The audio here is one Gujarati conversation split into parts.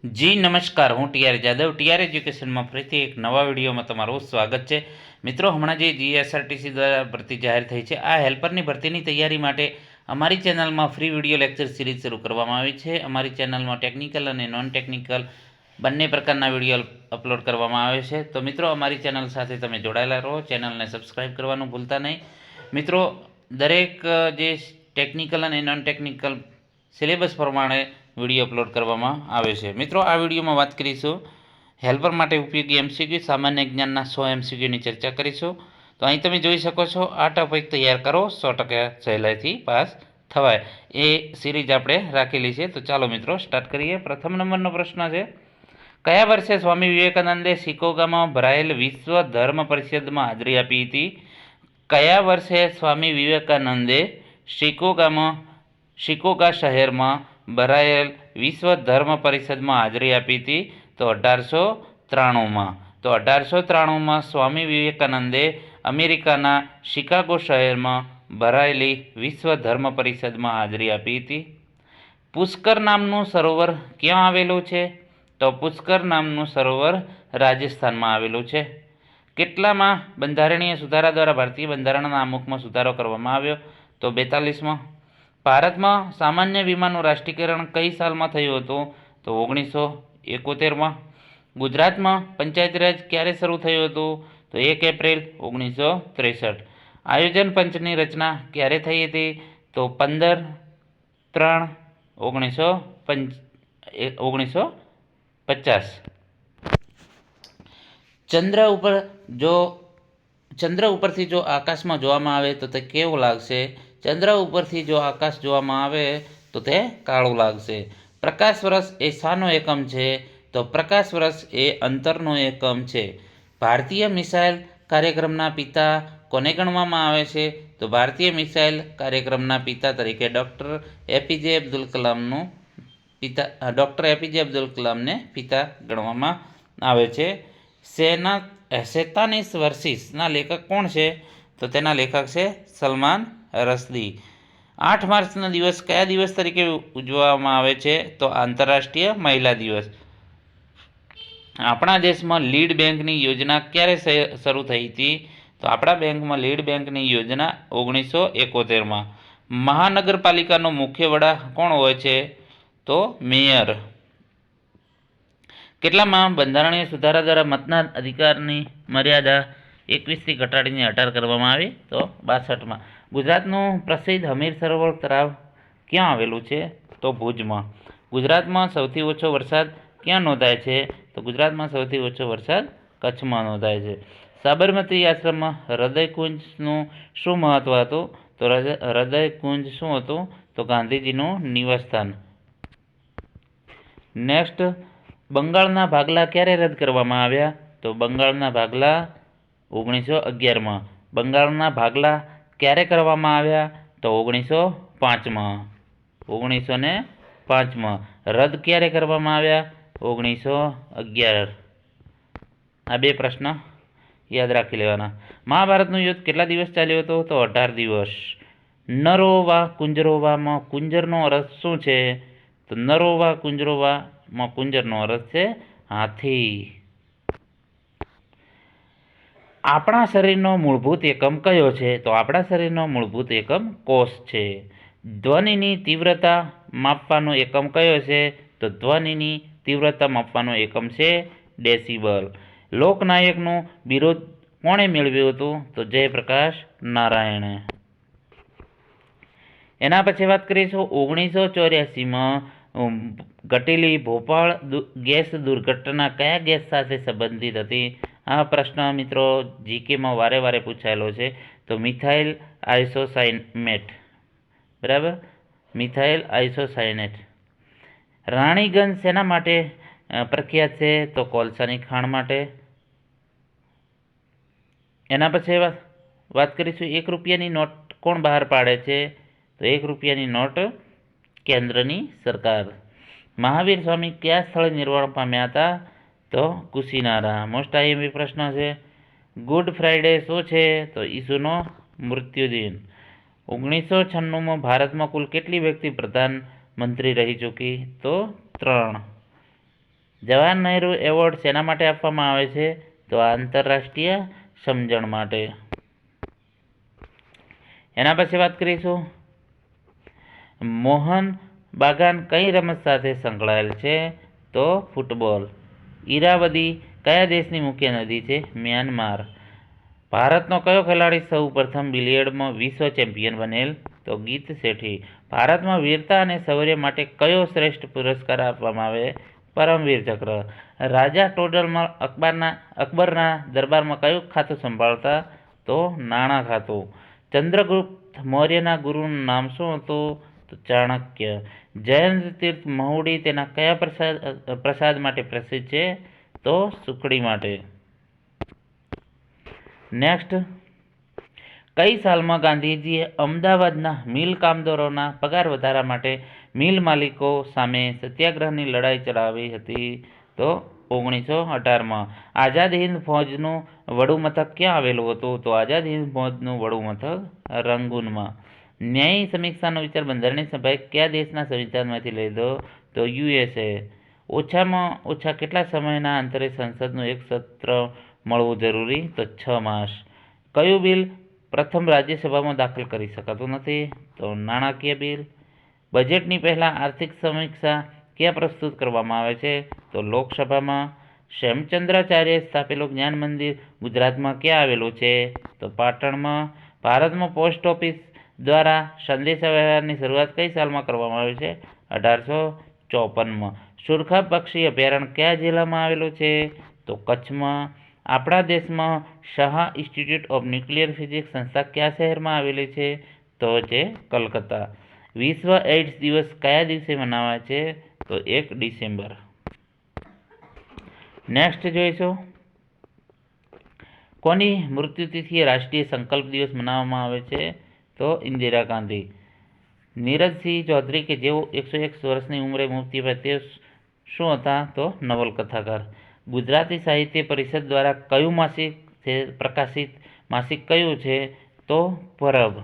જી નમસ્કાર, હું ટીઆર જાદવ ટીઆર એજ્યુકેશનમાં ફરીથી એક નવા વિડીયોમાં તમારું સ્વાગત છે. મિત્રો, હમણાં જે જીએસઆરટીસી દ્વારા ભરતી જાહેર થઈ છે, આ હેલ્પરની ભરતીની તૈયારી માટે અમારી ચેનલમાં ફ્રી વિડીયો લેક્ચર સિરીઝ શરૂ કરવામાં આવી છે. અમારી ચેનલમાં ટેકનિકલ અને નોન ટેકનિકલ બંને પ્રકારના વિડીયો અપલોડ કરવામાં આવે છે. તો મિત્રો, અમારી ચેનલ સાથે તમે જોડાયેલા રહો, ચેનલને સબસ્ક્રાઈબ કરવાનું ભૂલતા નહીં. મિત્રો, દરેક જે ટેકનિકલ અને નોન ટેકનિકલ સિલેબસ પ્રમાણે વિડીયો અપલોડ કરવામાં આવે છે. મિત્રો, આ વિડીયોમાં વાત કરીશું હેલ્પર માટે ઉપયોગી એમસીક્યુ, સામાન્ય જ્ઞાનના 100 એમસીક્યુની ચર્ચા કરીશું. તો અહીં તમે જોઈ શકો છો, આ ટોપિક તૈયાર કરો, 100% સહેલાઈથી પાસ થવાય એ સિરીઝ આપણે રાખેલી છે. તો ચાલો મિત્રો સ્ટાર્ટ કરીએ. પ્રથમ નંબરનો પ્રશ્ન છે, કયા વર્ષે સ્વામી વિવેકાનંદે શિકાગોમાં ભરાયેલ વિશ્વ ધર્મ પરિષદમાં હાજરી આપી હતી? કયા વર્ષે સ્વામી વિવેકાનંદે શિકાગો શહેરમાં ભરાયેલ વિશ્વ ધર્મ પરિષદમાં હાજરી આપી હતી? તો 1893માં. તો 1893માં સ્વામી વિવેકાનંદે અમેરિકાના શિકાગો શહેરમાં ભરાયેલી વિશ્વ ધર્મ પરિષદમાં હાજરી આપી હતી. પુષ્કર નામનું સરોવર ક્યાં આવેલું છે? તો પુષ્કર નામનું સરોવર રાજસ્થાનમાં આવેલું છે. કેટલામાં બંધારણીય સુધારા દ્વારા ભારતીય બંધારણના આમુખમાં સુધારો કરવામાં આવ્યો? તો 42માં. ભારતમાં સામાન્ય વીમાનું રાષ્ટ્રીયકરણ કઈ સાલમાં થયું હતું? તો 1971માં. ગુજરાતમાં પંચાયતી રાજ ક્યારે શરૂ થયું હતું? તો 1 એપ્રિલ 1963. આયોજન પંચની રચના ક્યારે થઈ હતી? તો 15/3/1950. ચંદ્ર ઉપરથી જો આકાશમાં જોવામાં આવે તો તે કેવું લાગશે? ચંદ્ર ઉપરથી જો આકાશ જોવામાં આવે તો તે કાળું લાગશે. પ્રકાશ વર્ષ એ શાનો એકમ છે? તો પ્રકાશ વર્ષ એ અંતરનો એકમ છે. ભારતીય મિસાઇલ કાર્યક્રમના પિતા કોને ગણવામાં આવે છે? તો ભારતીય મિસાઇલ કાર્યક્રમના પિતા તરીકે ડૉક્ટર એપીજે અબ્દુલ કલામને પિતા ગણવામાં આવે છે. શેતાનીસ વર્સિસના લેખક કોણ છે? તો તેના લેખક છે સલમાન રશ્દી. 8 માર્ચનો દિવસ કયા દિવસ તરીકે ઉજવવામાં આવે છે? તો આંતરરાષ્ટ્રીય મહિલા દિવસ. આપણા દેશમાં લીડ બેંકની યોજના ક્યારે શરૂ થઈ હતી? તો આપણા બેંકમાં લીડ બેંકની યોજના 1971માં. મહાનગરપાલિકાનો મુખ્ય વડા કોણ હોય છે? તો મેયર. કેટલામાં બંધારણીય સુધારા દ્વારા મતદાન અધિકારની મર્યાદા 21થી ઘટાડીને 18 કરવામાં આવી? તો 62માં. ગુજરાતનું પ્રસિદ્ધ હમીર સરોવર તળાવ ક્યાં આવેલું છે? તો ભુજમાં. ગુજરાતમાં સૌથી ઓછો વરસાદ ક્યાં નોંધાય છે? તો ગુજરાતમાં સૌથી ઓછો વરસાદ કચ્છમાં નોંધાય છે. સાબરમતી આશ્રમમાં હૃદયકુંજનું શું મહત્વ હતું? તો હૃદયકુંજ શું હતું? તો ગાંધીજીનું નિવાસસ્થાન. નેક્સ્ટ, બંગાળના ભાગલા ક્યારે રદ કરવામાં આવ્યા? તો બંગાળના ભાગલા 1911માં. બંગાળના ભાગલા ક્યારે કરવામાં આવ્યા? તો 1905માં. 1905માં. રદ ક્યારે કરવામાં આવ્યા? 1911. આ બે પ્રશ્ન યાદ રાખી લેવાના. મહાભારતનું યુદ્ધ કેટલા દિવસ ચાલ્યું હતું? તો 18 દિવસ. નરોવા કુંજરોવામાં કુંજરનો અર્થ શું છે? તો નરોવા કુંજરોવામાં કુંજરનો અર્થ છે હાથી. આપણા શરીરનો મૂળભૂત એકમ કયો છે? તો આપણા શરીરનો મૂળભૂત એકમ કોષ છે. ધ્વનિની તીવ્રતા માપવાનો એકમ કયો છે? તો ધ્વનિની તીવ્રતા માપવાનો એકમ છે ડેસિબલ. લોકનાયકનું બિરુદ કોણે મેળવ્યું હતું? તો જયપ્રકાશ નારાયણે. એના પછી વાત કરીશું 1984માં ઘટેલી ભોપાળ ગેસ દુર્ઘટના કયા ગેસ સાથે સંબંધિત હતી? આ પ્રશ્ન મિત્રો જીકેમાં વારે પૂછાયેલો છે. તો મિથાઇલ આઇસોસાયનેટ. બરાબર, મિથાઇલ આઇસોસાયનેટ. રાણીગંજ શેના માટે પ્રખ્યાત છે? તો કોલસાની ખાણ માટે. એના પછી વાત કરીશું 1 રૂપિયાની નોટ કોણ બહાર પાડે છે? તો 1 રૂપિયાની નોટ કેન્દ્રની સરકાર. મહાવીર સ્વામી કયા સ્થળે નિર્વાણ પામ્યા હતા? તો કુશીનારા. મોસ્ટ આઈએમપી પ્રશ્ન છે. ગુડ ફ્રાઇડે શું છે? તો ઈસુનો મૃત્યુદિન. 1996માં ભારતમાં કુલ કેટલી વ્યક્તિ પ્રધાનમંત્રી રહી ચૂકી? તો 3. જવાહર નહેરુ એવોર્ડ શેના માટે આપવામાં આવે છે? તો આંતરરાષ્ટ્રીય સમજણ માટે. એના પછી વાત કરીશું, મોહન બાગાન કઈ રમત સાથે સંકળાયેલ છે? તો ફૂટબોલ. ઈરાવદી કયા દેશની મુખ્ય નદી છે? મ્યાનમાર. ભારતનો કયો ખેલાડી સૌ પ્રથમ બિલિયર્ડમાં વિશ્વ ચેમ્પિયન બનેલ? તો ગીત શેઠી. ભારતમાં વીરતા અને શૌર્ય માટે કયો શ્રેષ્ઠ પુરસ્કાર આપવામાં આવે? પરમવીર ચક્ર. રાજા ટોડરમલ અકબરના દરબારમાં કયું ખાતું સંભાળતા? તો નાણાં ખાતું. ચંદ્રગુપ્ત મૌર્યના ગુરુનું નામ શું હતું? તો ચાણક્ય. જયંત તીર્થ મહુડી તેના કયા પ્રસાદ માટે પ્રસિદ્ધ છે? તો સુખડી માટે. નેક્સ્ટ, કઈ સાલમાં ગાંધીજીએ અમદાવાદના મિલ કામદારોના પગાર વધારા માટે મિલ માલિકો સામે સત્યાગ્રહની લડાઈ ચલાવી હતી? તો 1918માં. આઝાદ હિન્દ ફૌજનું વડું મથક ક્યાં આવેલું હતું? તો આઝાદ હિન્દ ફૌજનું વડું મથક રંગૂનમાં. ન્યાયી સમીક્ષાનો વિચાર બંધારણીય સભાએ કયા દેશના સંવિધાનમાંથી લીધો? તો USA. ઓછામાં ઓછા કેટલા સમયના અંતરે સંસદનું એક સત્ર મળવું જરૂરી? તો 6 માસ. કયું બિલ પ્રથમ રાજ્યસભામાં દાખલ કરી શકાતું નથી? તો નાણાકીય બિલ. બજેટની પહેલાં આર્થિક સમીક્ષા ક્યાં પ્રસ્તુત કરવામાં આવે છે? તો લોકસભામાં. શ્યામચંદ્રાચાર્યએ સ્થાપેલું જ્ઞાન મંદિર ગુજરાતમાં ક્યાં આવેલું છે? તો પાટણમાં. ભારતમાં પોસ્ટ ઓફિસ દ્વારા સંદેશાવ્યવહારની શરૂઆત કઈ સાલમાં કરવામાં આવી છે? 1854માં. સુરખા પક્ષી અભયારણ્ય કયા જિલ્લામાં આવેલું છે? તો કચ્છમાં. આપણા દેશમાં Shah institute of nuclear physics સંસ્થા કયા શહેરમાં આવેલી છે? તો છે કલકત્તા. વિશ્વ એઇડ્સ દિવસ કયા દિવસે મનાવાય છે? તો 1 ડિસેમ્બર. નેક્સ્ટ જોઈશું, કોની મૃત્યુતિથિએ રાષ્ટ્રીય સંકલ્પ દિવસ મનાવવામાં આવે છે? તો ઇન્દિરા ગાંધી. નીરજસિંહ ચૌધરી કે જેઓ 101 વર્ષની ઉંમરે મૃત્યુ પામ્યા તે શું હતા? તો નવલકથાકાર. ગુજરાતી સાહિત્ય પરિષદ દ્વારા કયું માસિક પ્રકાશિત માસિક કયું છે? તો પરબ.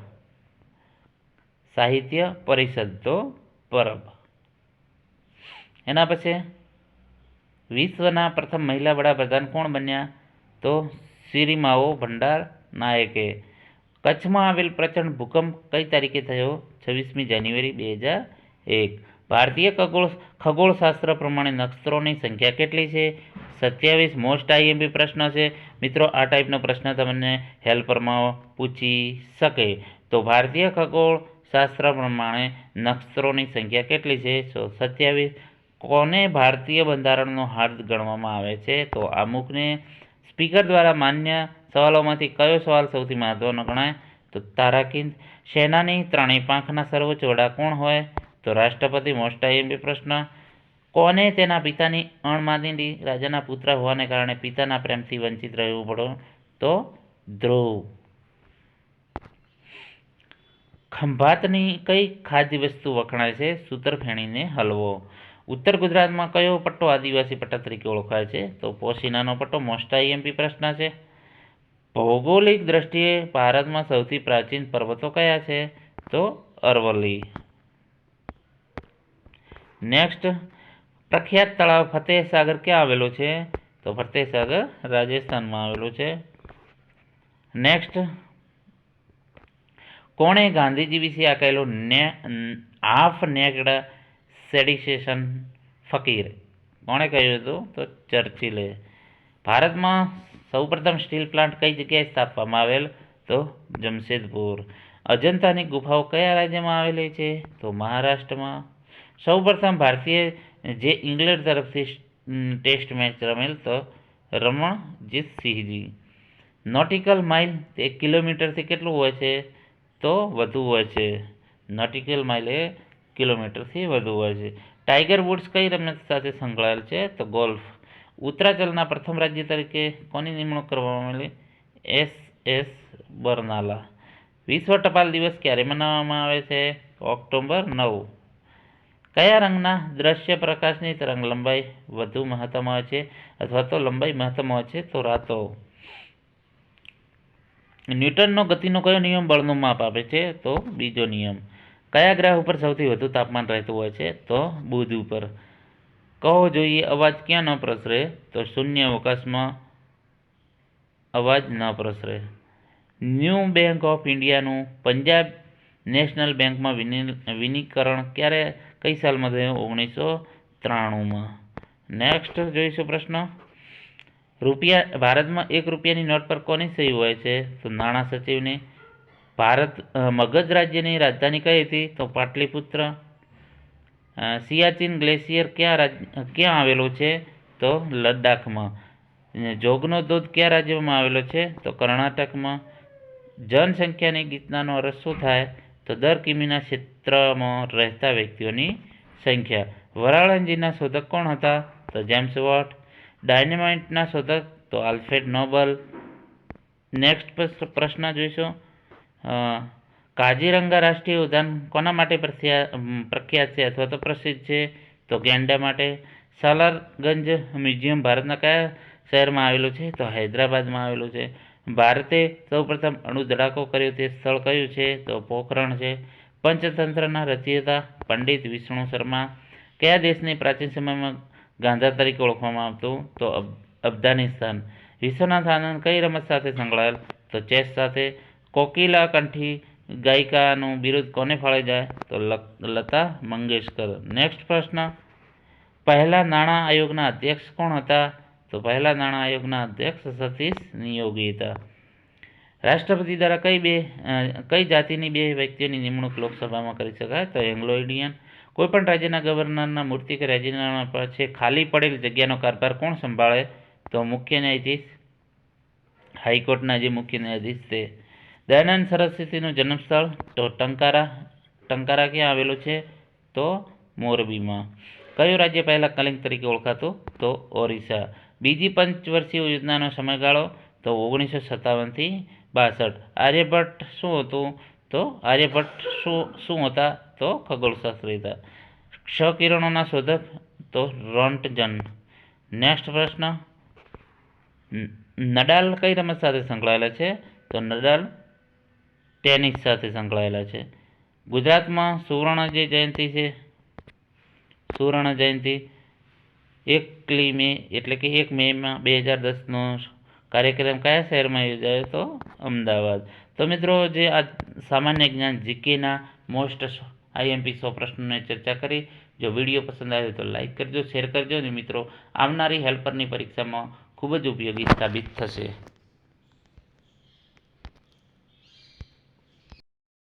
સાહિત્ય પરિષદ તો પરબ. એના પછી, વિશ્વના પ્રથમ મહિલા વડાપ્રધાન કોણ બન્યા? તો સિરિમાઓ ભંડાર નાયકે. કચ્છમાં આવેલ પ્રચંડ ભૂકંપ કઈ તારીખે થયો? 26મી જાન્યુઆરી 2001. ભારતીય ખગોળશાસ્ત્ર પ્રમાણે નક્ષત્રોની સંખ્યા કેટલી છે? 27. મોસ્ટ IMP પ્રશ્ન છે મિત્રો. આ ટાઈપનો પ્રશ્ન તમને હેલ્પરમાં પૂછી શકે. તો ભારતીય ખગોળશાસ્ત્ર પ્રમાણે નક્ષત્રોની સંખ્યા કેટલી છે? 27. કોને ભારતીય બંધારણનો હાર્દ ગણવામાં આવે છે? તો આમુખને. સ્પીકર દ્વારા માન્ય સવાલોમાંથી કયો સવાલ સૌથી મહત્વનો ગણાય? તો તારાકીન. સેનાની ત્રણેય પાંખના સર્વોચ્ચ વડા કોણ હોય? તો રાષ્ટ્રપતિ. મોસ્ટ IMP પ્રશ્ન. કોને તેના પિતાની અણમાદીની રાજાના પુત્ર હોવાને કારણે પિતાના પ્રેમથી વંચિત રહેવું પડ્યું? તો ધ્રુવ. ખંભાતની કઈ ખાદ્ય વસ્તુ વખણાય છે? સૂતરફેણીને હલવો. ઉત્તર ગુજરાતમાં કયો પટ્ટો આદિવાસી પટ્ટા તરીકે ઓળખાય છે? તો પોશીનાનો પટ્ટો. મોસ્ટ IMP પ્રશ્ન છે. ભૌગોલિક દ્રષ્ટિએ ભારતમાં સૌથી પ્રાચીન પર્વતો કયા છે? તો અરવલ્લી. નેક્સ્ટ, પ્રખ્યાત તળાવ ફતેહસાગર ક્યાં આવેલું છે? તો ફતેહસાગર રાજસ્થાનમાં આવેલું છે. નેક્સ્ટ, કોણે ગાંધીજી વિશે આંકેલું હાફ નેક્ડ સેડિશન ફકીર? કોણે કહ્યું હતું? તો ચર્ચિલે. ભારતમાં સૌપ્રથમ સ્ટીલ પ્લાન્ટ કઈ જગ્યાએ સ્થાપવામાં આવેલ? તો જમશેદપુર. અજંતાની ગુફાઓ કયા રાજ્યમાં આવેલી છે? તો મહારાષ્ટ્રમાં. સૌપ્રથમ ભારતીય જે ઇંગ્લેન્ડ તરફથી ટેસ્ટ મેચ રમેલ? તો રમણજીત સિંહજી. નોટિકલ માઇલ તે કિલોમીટરથી કેટલું હોય છે? તો વધુ હોય છે. નોટિકલ માઇલ એ કિલોમીટરથી વધુ હોય છે. ટાઈગર વુડ્સ કઈ રમત સાથે સંકળાયેલ છે? તો ગોલ્ફ. ઉત્તરાંચલના પ્રથમ રાજ્ય તરીકે કોની નિમણૂક કરવામાં આવેલી? SS બરનાલા. વિશ્વ ટપાલ દિવસ ક્યારે મનાવવામાં આવે છે? ઓક્ટોબર 9. કયા રંગના દ્રશ્ય પ્રકાશની તરંગ લંબાઈ વધુ મહત્તમ હોય છે અથવા તો લંબાઈ મહત્તમ હોય છે? તો રાતો. ન્યૂટનનો ગતિનો કયો નિયમ બળનું માપ આપે છે? તો બીજો નિયમ. કયા ગ્રહ ઉપર સૌથી વધુ તાપમાન રહેતું હોય છે? તો બુધ ઉપર. કહો જોઈએ અવાજ ક્યાં ન પ્રસરે? તો શૂન્ય અવકાશમાં અવાજ ન પ્રસરે. ન્યૂ બેંક ઓફ ઇન્ડિયાનું પંજાબ નેશનલ બેંકમાં વિલીનીકરણ કઈ સાલમાં થયું? 1993માં. નેક્સ્ટ જોઈશું પ્રશ્ન. ભારતમાં ₹1ની નોટ પર કોની સહી હોય છે? તો નાણાં સચિવની. મગધ રાજ્યની રાજધાની કઈ હતી? તો પાટલીપુત્ર. સિયાચીન ગ્લેશિયર ક્યાં આવેલું છે? તો લદ્દાખમાં. જોગનો ધોધ કયા રાજ્યમાં આવેલો છે? તો કર્ણાટકમાં. જનસંખ્યાની ગણનાનો અર્થ શું થાય? તો દર કિમીના ક્ષેત્રમાં રહેતા વ્યક્તિઓની સંખ્યા. વરાળ એન્જિનના શોધક કોણ હતા? તો જેમ્સ વોટ. ડાયનેમાઇટના શોધક? તો આલ્ફ્રેડ નોબલ. નેક્સ્ટ પ્રશ્ન જોઈશું. કાઝીરંગા રાષ્ટ્રીય ઉદ્યાન કોના માટે પ્રખ્યાત છે અથવા તો પ્રસિદ્ધ છે? તો ગેંડા માટે. સાલારગંજ મ્યુઝિયમ ભારતના કયા શહેરમાં આવેલું છે? તો હૈદરાબાદમાં આવેલું છે. ભારતે સૌપ્રથમ અણુ ધડાકો કર્યો તે સ્થળ કયું છે? તો પોખરણ છે. પંચતંત્રના રચયિતા પંડિત વિષ્ણુ શર્મા. કયા દેશને પ્રાચીન સમયમાં ગાંધાર તરીકે ઓળખવામાં આવતું? તો અફઘાનિસ્તાન. વિશ્વનાથ આનંદ કઈ રમત સાથે સંકળાયેલ? તો ચેસ સાથે. કોકિલા કંઠી ગાયિકાનું બિરુદ કોને ફાળે જાય? તો લતા મંગેશકર. નેક્સ્ટ પ્રશ્ન. પહેલા નાણાં આયોગના અધ્યક્ષ કોણ હતા? તો પહેલા નાણાં આયોગના અધ્યક્ષ સતીશ નિયોગી હતા. રાષ્ટ્રપતિ દ્વારા કઈ જાતિની 2 વ્યક્તિઓની નિમણૂક લોકસભામાં કરી શકાય? તો એંગ્લો ઇન્ડિયન. કોઈપણ રાજ્યના ગવર્નરના મૂર્તિક રાજીનામા પછી ખાલી પડેલ જગ્યાનો કારભાર કોણ સંભાળે? તો મુખ્ય ન્યાયાધીશ. હાઈકોર્ટના જે મુખ્ય ન્યાયાધીશ તે. દયાનંદ સરસ્વતીનું જન્મસ્થળ? તો ટંકારા. ટંકારા ક્યાં આવેલું છે? તો મોરબીમાં. કયું રાજ્ય પહેલા કલિંગ તરીકે ઓળખાતું? તો ઓરિસ્સા. બીજી પંચવર્ષીય યોજનાનો સમયગાળો? તો 1957થી 62. આર્યભટ્ટ શું હતું? તો આર્યભટ્ટ શું હતા? તો ખગોળશાસ્ત્રી હતા. ક્ષ-કિરણોના શોધક? તો રોન્ટજન. નેક્સ્ટ પ્રશ્ન. નડાલ કઈ રમત સાથે સંકળાયેલા છે? તો નડાલ ટેનિસ સાથે સંકળાયેલા છે. ગુજરાતમાં સુવર્ણ જયંતિ છે. સુવર્ણ જયંતિ 1 મે એટલે કે 1 મેમાં 2010નો કાર્યક્રમ કયા શહેરમાં યોજાયો? તો અમદાવાદ. તો મિત્રો, જે આ સામાન્ય જ્ઞાન જીકેના મોસ્ટ IMP 100 પ્રશ્નોની ચર્ચા કરી. જો વિડીયો પસંદ આવ્યો તો લાઈક કરજો, શેર કરજો અને મિત્રો આવનારી હેલ્પરની પરીક્ષામાં ખૂબ જ ઉપયોગી સાબિત થશે.